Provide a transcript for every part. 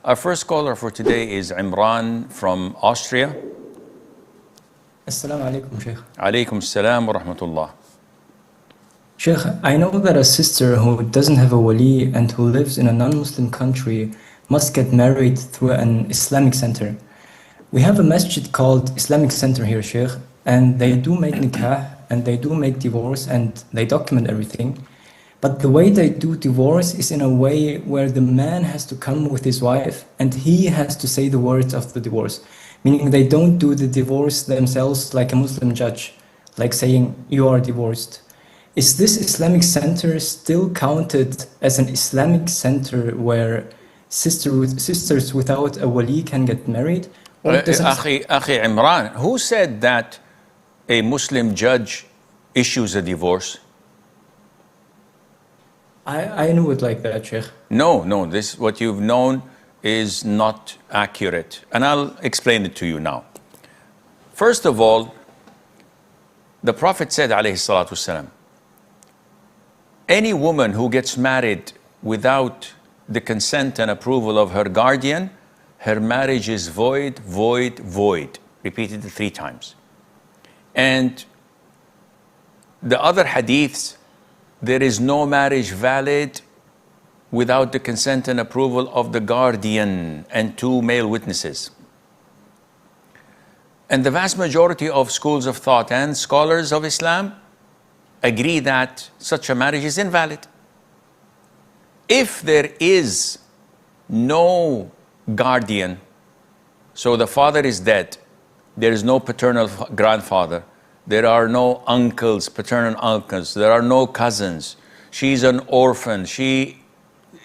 Our first caller for today is Imran from Austria. Assalamu alaikum, Sheikh. Alaykum salam wa rahmatullah. Sheikh, I know that a sister who doesn't have a wali and who lives in a non-Muslim country must get married through an Islamic center. We have a masjid called Islamic Center here, Sheikh, and they do make nikah and they do make divorce and they document everything. But the way they do divorce is in a way where the man has to come with his wife and he has to say the words of the divorce. Meaning they don't do the divorce themselves like a Muslim judge, like saying, you are divorced. Is this Islamic center still counted as an Islamic center where sisters without a wali can get married? Akhi Imran, who said that a Muslim judge issues a divorce? I knew it like that, Sheikh. No, this what you've known is not accurate. And I'll explain it to you now. First of all, the Prophet said, alayhi salatu wasalam, any woman who gets married without the consent and approval of her guardian, her marriage is void, void, void. Repeated it 3 times. And the other hadiths, there is no marriage valid without the consent and approval of the guardian and 2 male witnesses. And the vast majority of schools of thought and scholars of Islam agree that such a marriage is invalid. If there is no guardian, so the father is dead, there is no paternal grandfather, there are no uncles, paternal uncles, there are no cousins, she's an orphan, she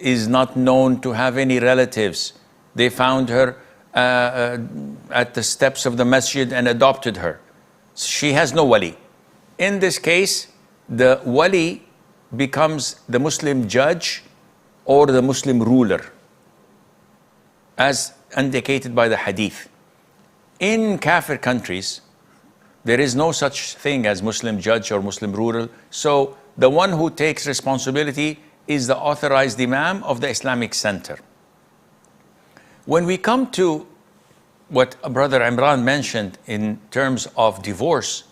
is not known to have any relatives, they found her at the steps of the masjid and adopted her, she has no wali. In this case, the wali becomes the Muslim judge or the Muslim ruler, as indicated by the hadith. In Kafir countries, there is no such thing as Muslim judge or Muslim ruler, so the one who takes responsibility is the authorized imam of the Islamic center. When we come to what Brother Imran mentioned in terms of divorce,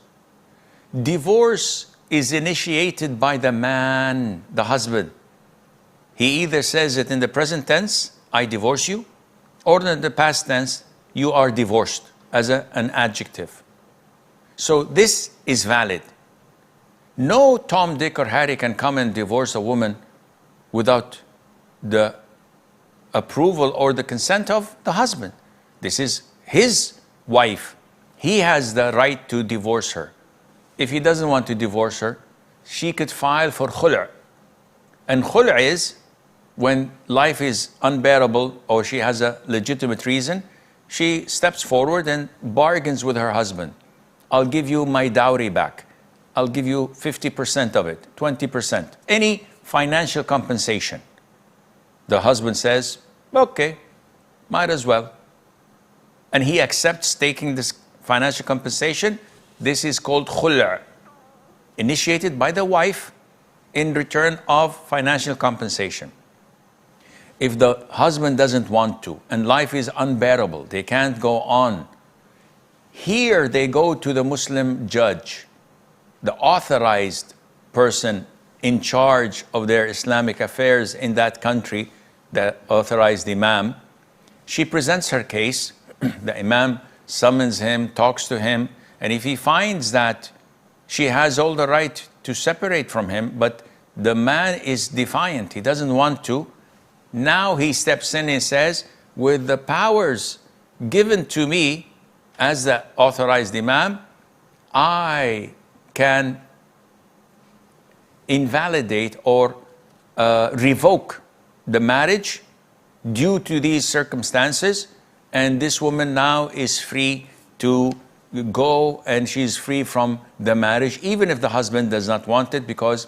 divorce is initiated by the man, the husband. He either says it in the present tense, I divorce you, or in the past tense, you are divorced, as an adjective. So this is valid. No Tom, Dick, or Harry can come and divorce a woman without the approval or the consent of the husband. This is his wife. He has the right to divorce her. If he doesn't want to divorce her, she could file for khul'. And khul' is when life is unbearable or she has a legitimate reason, she steps forward and bargains with her husband. I'll give you my dowry back. I'll give you 50% of it, 20%, any financial compensation. The husband says, okay, might as well. And he accepts taking this financial compensation. This is called khul', initiated by the wife in return of financial compensation. If the husband doesn't want to and life is unbearable, they can't go on, here they go to the Muslim judge, the authorized person in charge of their Islamic affairs in that country, the authorized imam. She presents her case, the imam summons him, talks to him, and if he finds that she has all the right to separate from him, but the man is defiant, he doesn't want to, now he steps in and says, with the powers given to me as the authorized imam, I can invalidate or revoke the marriage due to these circumstances, and this woman now is free to go and she's free from the marriage, even if the husband does not want it, because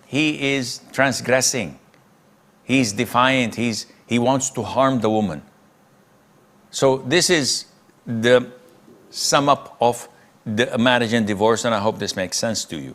he is transgressing. He's defiant, he wants to harm the woman. So this is the sum up of the marriage and divorce, and I hope this makes sense to you.